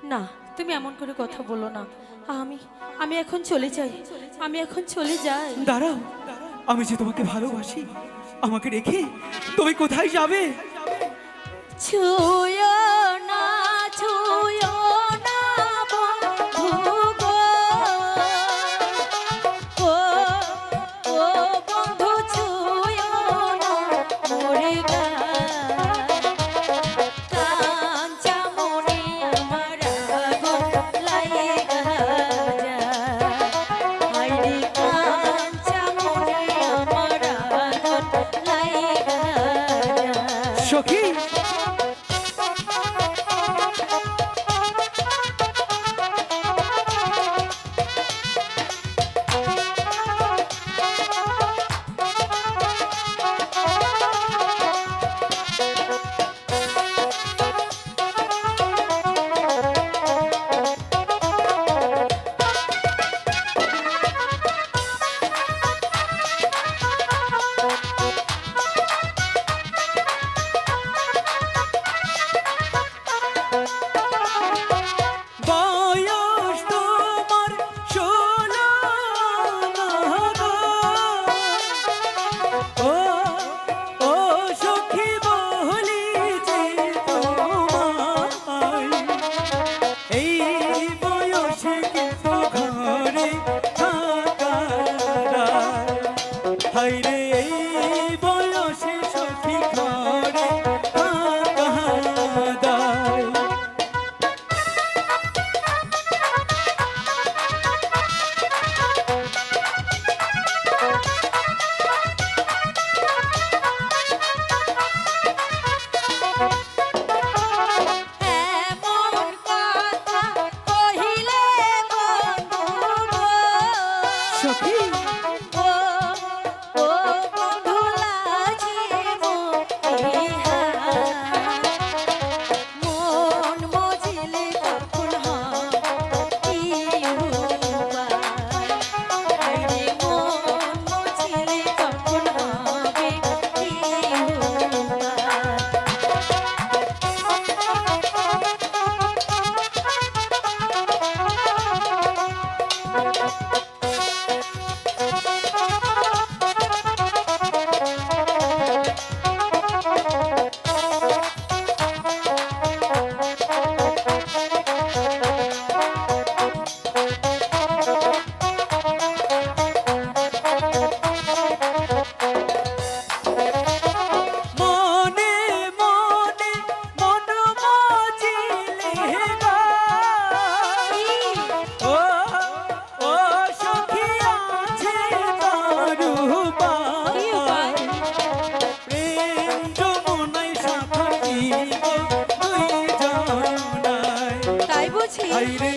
না, তুমি এমন করে কথা বলো না। আমি আমি এখন চলে যাই, আমি এখন চলে যাই। দাঁড়াও, আমি যে তোমাকে ভালোবাসি, আমাকে রেখে তুমি কোথায় যাবে? ছুঁয়ো না, ছুঁয়ো না বন্ধু গো, ও ও বন্ধু ছুঁয়ো না মোরে গায়। কাঞ্চা মনে আমার আগুন লাইগা যায়। হায়রে কাঞ্চা মনে আমার আগুন লাইগা যায়। সখী, বয়স তোমার 16 গো। ও ও সখী বলি যে তোমায়, এই বয়সে কিন্তু ঘরে থাকা দায়। হায়রে এই বয়সে সখী ঘরে থাকা দায়। এমন কথা কহিলে বন্ধু গো, সখী, ও ও বন্ধু লাজিব ইহার। মন মজিলে তখন কি উপায়? হায়রে মন মজিলে তখন হবে কি উপায়? মনে মনে মন মজিলে গায়। ও ও সখী আছে কারু কি উপায়? প্রেম যমুনায় সাঁতার দিব দুই জনায়। তাই বুঝি? হায়রে